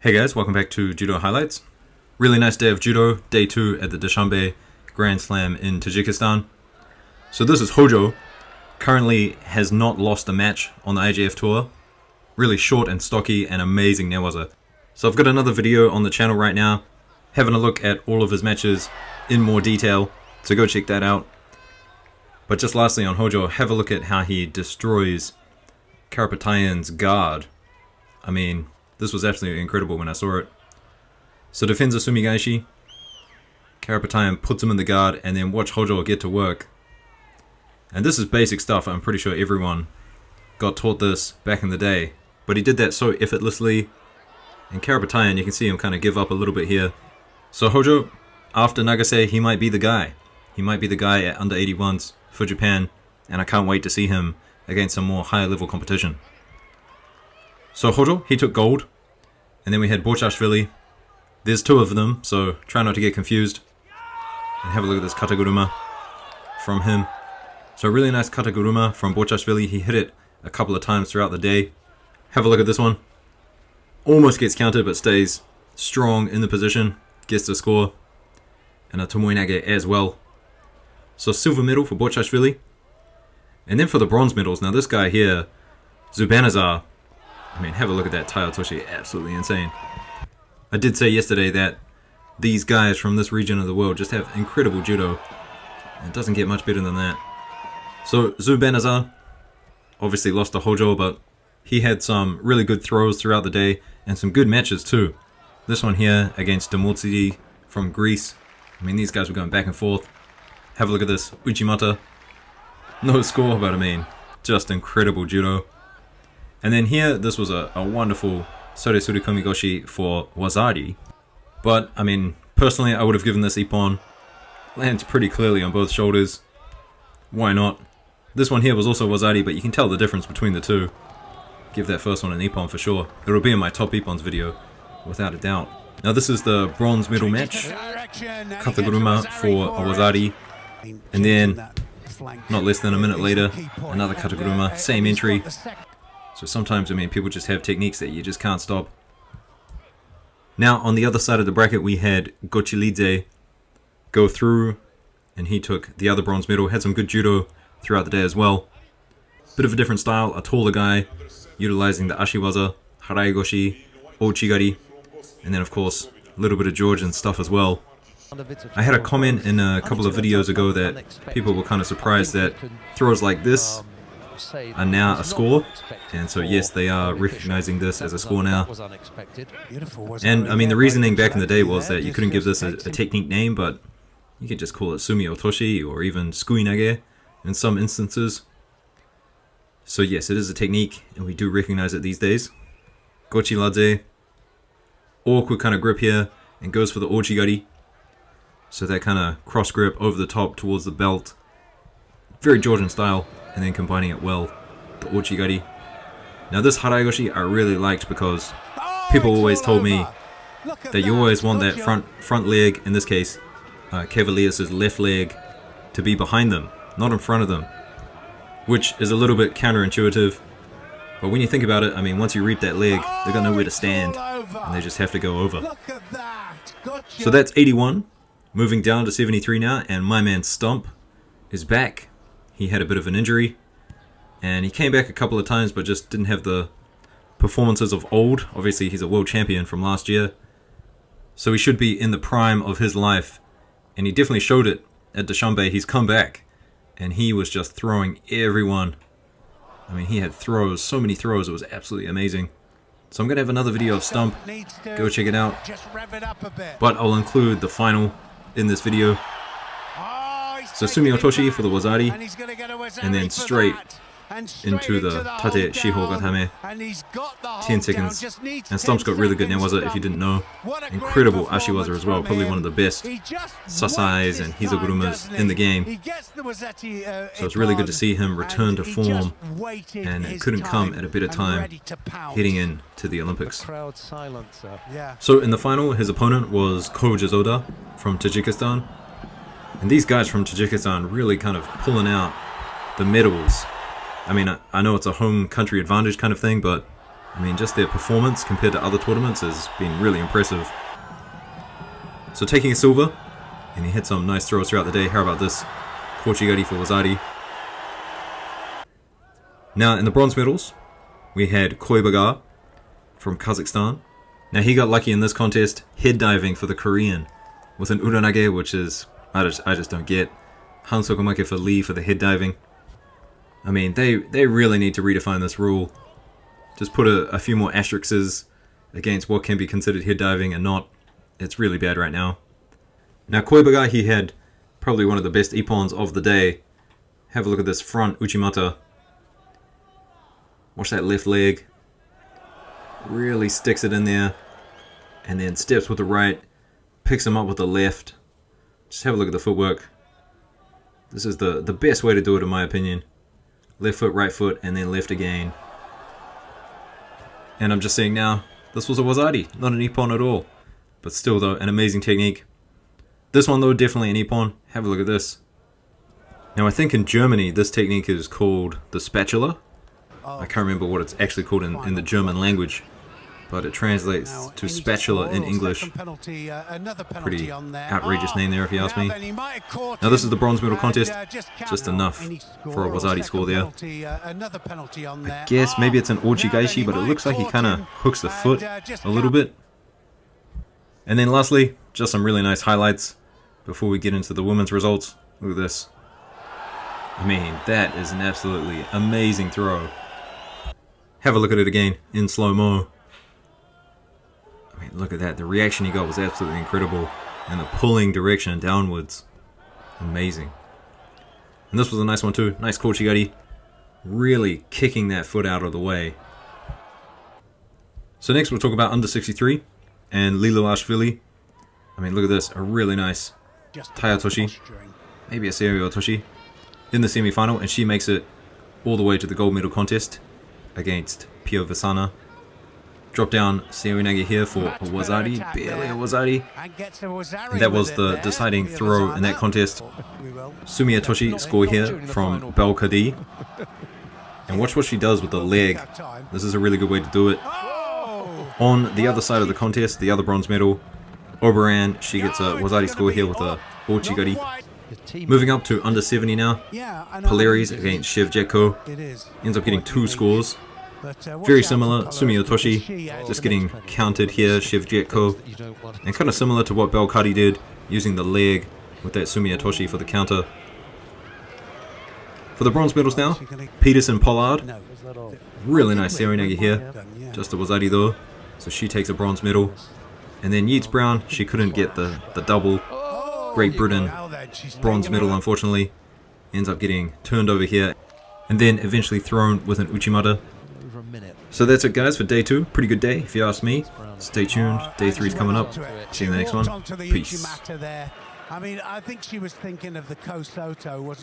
Hey guys, welcome back to Judo Highlights. Really nice day of judo, day 2 at the Dushanbe Grand Slam in Tajikistan. So this is TOJO, currently has not lost a match on the IJF tour. Really short and stocky and amazing newaza. So I've got another video on the channel right now, having a look at all of his matches in more detail, so go check that out. But just lastly on TOJO, have a look at how he destroys Karapetyan's guard. I mean, this was absolutely incredible when I saw it. So defends a sumigaishi, Karapetyan puts him in the guard, and then watch TOJO get to work. And this is basic stuff, I'm pretty sure everyone got taught this back in the day. But he did that so effortlessly, and Karapetyan, you can see him kind of give up a little bit here. So TOJO, after Nagase, he might be the guy. He might be the guy at under 81s for Japan, and I can't wait to see him against some more higher level competition. So TOJO, he took gold, and then we had Bochashvili. There's two of them, so try not to get confused. And have a look at this kataguruma from him. So a really nice kataguruma from Bochashvili. He hit it a couple of times throughout the day. Have a look at this one. Almost gets countered, but stays strong in the position. Gets the score. And a tomoe-nage as well. So silver medal for Bochashvili. And then for the bronze medals, now this guy here, Zubanazar. I mean, have a look at that Tai Otoshi, absolutely insane. I did say yesterday that these guys from this region of the world just have incredible judo. It doesn't get much better than that. So Zubanazar obviously lost to TOJO, but he had some really good throws throughout the day and some good matches too. This one here against Demotsidi from Greece. I mean, these guys were going back and forth. Have a look at this, Uchimata. No score, but I mean, just incredible judo. And then here, this was a wonderful Sore Surikomi Goshi for Wazari. But, I mean, personally, I would have given this Ippon. Lands pretty clearly on both shoulders. Why not? This one here was also Wazari, but you can tell the difference between the two. Give that first one an Ippon for sure. It'll be in my top Ippons video, without a doubt. Now this is the bronze medal match. Kataguruma for Wazari. And then, not less than a minute later, another Kataguruma, same entry. So sometimes, I mean, people just have techniques that you just can't stop. Now, on the other side of the bracket, we had Gochilidze go through, and he took the other bronze medal. Had some good judo throughout the day as well. Bit of a different style, a taller guy, utilizing the ashiwaza, haraigoshi, ouchigari, and then, of course, a little bit of Georgian stuff as well. I had a comment in a couple of videos ago that people were kind of surprised that throws like this are now a score, and so yes, they are recognizing this as a score now. And I mean, the reasoning back in the day was that you couldn't give this a technique name, but you could just call it Sumi Otoshi or even Sukuinage in some instances. So yes, it is a technique, and we do recognize it these days. Gochiladze, awkward kind of grip here, and goes for the ouchigari. So that kind of cross grip over the top towards the belt. Very Georgian style. And then combining it well, the ouchigari. Now this haraigoshi I really liked because people always told me that you always want that front leg, in this case, Cavaliers' left leg, to be behind them, not in front of them. Which is a little bit counterintuitive. But when you think about it, I mean, once you reap that leg, they've got nowhere to stand, and they just have to go over. So that's 81, moving down to 73 now, and my man Stump is back. He had a bit of an injury, and he came back a couple of times, but just didn't have the performances of old. Obviously, he's a world champion from last year, so he should be in the prime of his life, and he definitely showed it at Dushanbe. He's come back, and he was just throwing everyone. I mean, he had throws, so many throws, it was absolutely amazing. So I'm going to have another video of Stump, go check it out, but I'll include the final in this video. So Sumi Otoshi for the Wazari, and then straight into the Tate Shiho Gatame, 10 seconds, and Stump's got really good newaza if you didn't know, incredible ashiwaza as well, probably one of the best sasais and hizogurumas in the game, so it's really good to see him return to form, and it couldn't come at a better time heading into the Olympics. So in the final, his opponent was Ko Jazoda from Tajikistan. And these guys from Tajikistan really kind of pulling out the medals. I mean, I know it's a home country advantage kind of thing, but I mean, just their performance compared to other tournaments has been really impressive. So taking a silver, and he hit some nice throws throughout the day. How about this? Kochigari for Wazari. Now in the bronze medals, we had Koibaga from Kazakhstan. Now he got lucky in this contest, head diving for the Korean with an uranage, which is, I just don't get. Hansokumake for Lee for the head diving. I mean, they really need to redefine this rule. Just put a few more asterisks against what can be considered head diving and not. It's really bad right now. Now Koibaga, he had probably one of the best ippons of the day. Have a look at this front uchimata. Watch that left leg. Really sticks it in there. And then steps with the right. Picks him up with the left. Just have a look at the footwork. This is the best way to do it in my opinion. Left foot, right foot, and then left again. And I'm just saying now, this was a Wazari, not an ippon at all. But still though, an amazing technique. This one though, definitely an ippon. Have a look at this. Now I think in Germany, this technique is called the spatula. I can't remember what it's actually called in the German language. But it translates to spatula in English. Pretty outrageous name there if you ask me. Now this is the bronze medal contest. Just enough for a Wazari score there. I guess maybe it's an Ochigaishi, but it looks like he kind of hooks the foot a little bit. And then lastly, just some really nice highlights before we get into the women's results. Look at this. I mean, that is an absolutely amazing throw. Have a look at it again in slow-mo. I mean, look at that. The reaction he got was absolutely incredible. And the pulling direction downwards. Amazing. And this was a nice one too. Nice kochigari. Really kicking that foot out of the way. So next we'll talk about under 63 and Liluashvili. I mean, look at this. A really nice Tayatoshi. Maybe a Serio Toshi. In the semi-final. And she makes it all the way to the gold medal contest against Pio Visana. Drop down Seoinage here for a Wazari, barely a Wazari. And that was the deciding throw in that contest. Sumiya Toshi score here from Belkadi. And watch what she does with the leg. This is a really good way to do it. On the other side of the contest, the other bronze medal, Oberan, she gets a Wazari score here with a Ochigari. Moving up to under 70 now, Polaris against Shevchenko. Ends up getting 2 scores. Very similar, Sumiya Toshi just getting countered here, Shevchenko. And kind of similar to what Belkadi did, using the leg with that Sumiya Toshi for the counter. For the bronze medals now, Peterson Pollard. Really nice Seoinage here. Just a Wazari though, so she takes a bronze medal. And then Yeats Brown, she couldn't get the double. Great Britain, bronze medal unfortunately. Ends up getting turned over here. And then eventually thrown with an Uchimata. So that's it guys for day 2. Pretty good day if you ask me. Stay tuned. Day 3 is coming up. See you in the next one. Peace. I mean, I think she was thinking of the Kosoto, wasn't